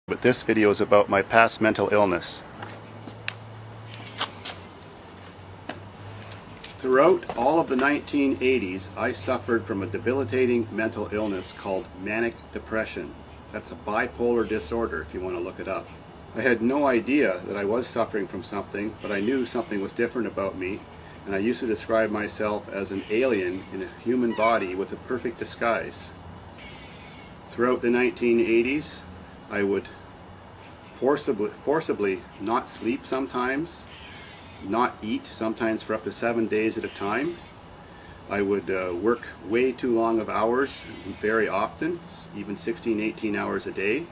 But this video is about my past mental illness. Throughout all of the 1980s, I suffered from a debilitating mental illness called manic depression. That's a bipolar disorder if you want to look it up. I had no idea that I was suffering from something, but I knew something was different about me, and I used to describe myself as an alien in a human body with a perfect disguise. Throughout the 1980s, I would forcibly not sleep sometimes, not eat sometimes for up to 7 days at a time. I would work way too long of hours very often, even 16, 18 hours a day.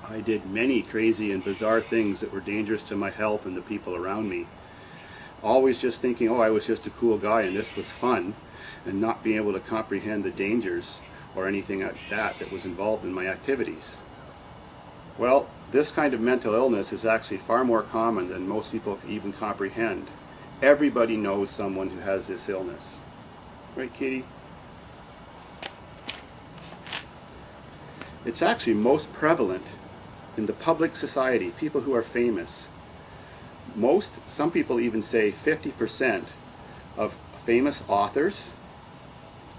I did many crazy and bizarre things that were dangerous to my health and the people around me. Always just thinking, oh, I was just a cool guy and this was fun, and not being able to comprehend the dangers or anything like that was involved in my activities. Well, this kind of mental illness is actually far more common than most people can even comprehend. Everybody knows someone who has this illness. Right, Katie? It's actually most prevalent in the public society, people who are famous. Some people even say 50% of famous authors,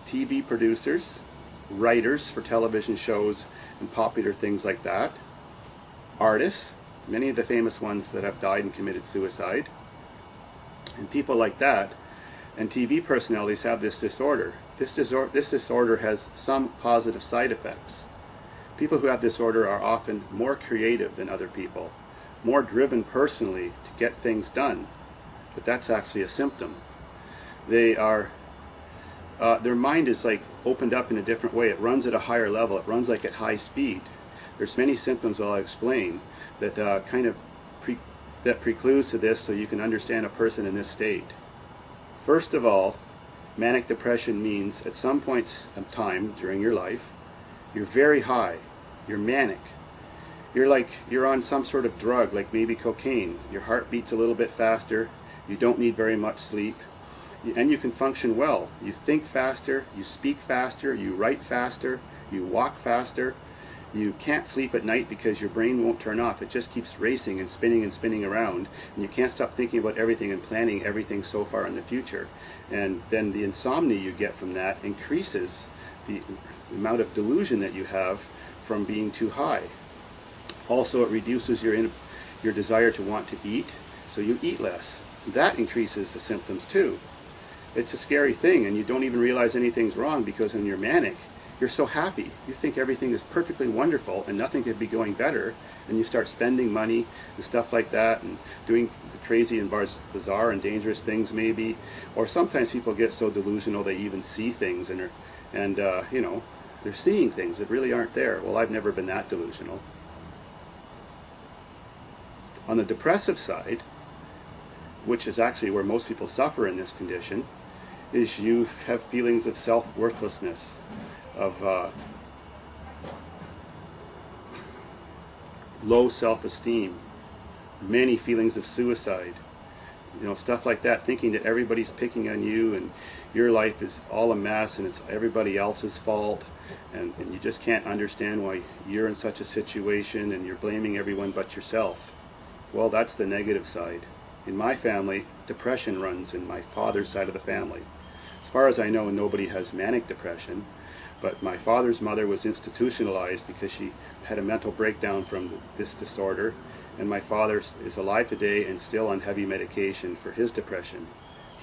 TV producers, writers for television shows and popular things like that, artists, many of the famous ones that have died and committed suicide, and people like that, and TV personalities have this disorder. This disorder has some positive side effects. People who have this disorder are often more creative than other people, more driven personally to get things done, but that's actually a symptom. Their mind is like opened up in a different way. It runs at a higher level. It runs like at high speed. There's many symptoms I'll explain that that precludes to this, so you can understand a person in this state. First of all, manic depression means at some points of time during your life, you're very high, you're manic. You're on some sort of drug, like maybe cocaine. Your heart beats a little bit faster, you don't need very much sleep, and you can function well. You think faster, you speak faster, you write faster, you walk faster. You can't sleep at night because your brain won't turn off. It just keeps racing and spinning around, and you can't stop thinking about everything and planning everything so far in the future. And then the insomnia you get from that increases the amount of delusion that you have from being too high. Also, it reduces your desire to want to eat, so you eat less. That increases the symptoms too. It's a scary thing, and you don't even realize anything's wrong, because when you're manic, you're so happy. You think everything is perfectly wonderful and nothing could be going better, and you start spending money and stuff like that and doing the crazy and bizarre and dangerous things maybe. Or sometimes people get so delusional they even see things and you know, they're seeing things that really aren't there. Well, I've never been that delusional. On the depressive side, which is actually where most people suffer in this condition, is you have feelings of self-worthlessness, of low self-esteem, many feelings of suicide, you know, stuff like that, thinking that everybody's picking on you and your life is all a mess and it's everybody else's fault, and you just can't understand why you're in such a situation and you're blaming everyone but yourself. Well, that's the negative side. In my family, depression runs in my father's side of the family. As far as I know, nobody has manic depression. But my father's mother was institutionalized because she had a mental breakdown from this disorder, and my father is alive today and still on heavy medication for his depression.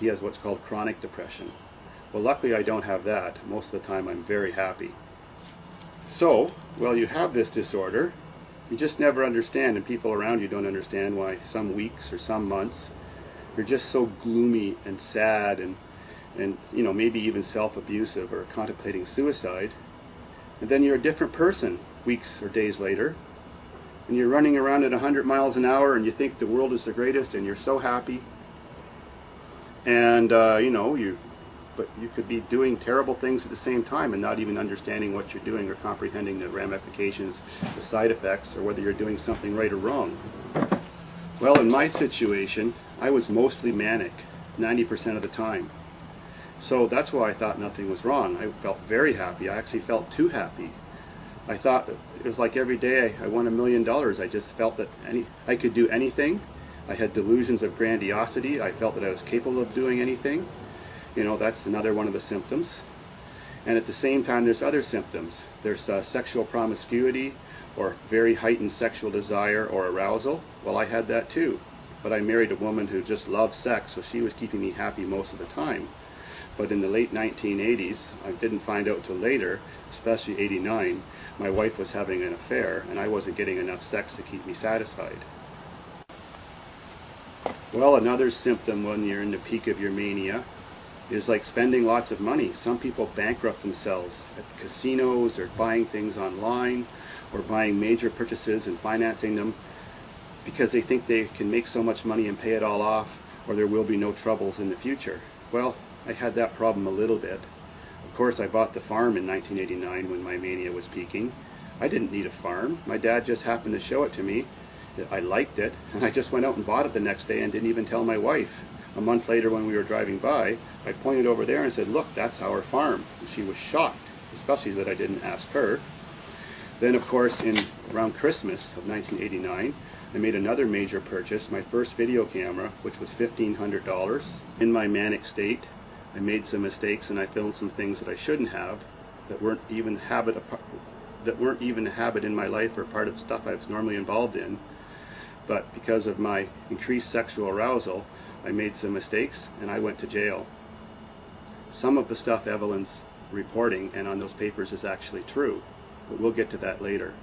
He has what's called chronic depression. Well, luckily I don't have that. Most of the time I'm very happy. So, well, you have this disorder, you just never understand, and people around you don't understand why some weeks or some months you're just so gloomy and sad and you know, maybe even self-abusive or contemplating suicide, and then you're a different person weeks or days later, and you're running around at 100 miles an hour and you think the world is the greatest and you're so happy, and you know, but you could be doing terrible things at the same time and not even understanding what you're doing or comprehending the ramifications, the side effects, or whether you're doing something right or wrong. Well, in my situation, I was mostly manic 90% of the time. So that's why I thought nothing was wrong. I felt very happy. I actually felt too happy. I thought it was like every day I won $1 million. I just felt that I could do anything. I had delusions of grandiosity. I felt that I was capable of doing anything. You know, that's another one of the symptoms. And at the same time, there's other symptoms. There's sexual promiscuity, or very heightened sexual desire or arousal. Well, I had that too. But I married a woman who just loved sex, so she was keeping me happy most of the time. But in the late 1980s, I didn't find out till later, especially 89, my wife was having an affair and I wasn't getting enough sex to keep me satisfied. Well, another symptom when you're in the peak of your mania is like spending lots of money. Some people bankrupt themselves at casinos or buying things online or buying major purchases and financing them because they think they can make so much money and pay it all off, or there will be no troubles in the future. Well, I had that problem a little bit. Of course, I bought the farm in 1989 when my mania was peaking. I didn't need a farm. My dad just happened to show it to me. I liked it, and I just went out and bought it the next day and didn't even tell my wife. A month later, when we were driving by, I pointed over there and said, "Look, that's our farm." And she was shocked, especially that I didn't ask her. Then, of course, around Christmas of 1989, I made another major purchase, my first video camera, which was $1,500. In my manic state, I made some mistakes and I filmed some things that I shouldn't have, that weren't even a habit in my life or part of stuff I was normally involved in. But because of my increased sexual arousal, I made some mistakes and I went to jail. Some of the stuff Evelyn's reporting and on those papers is actually true, but we'll get to that later.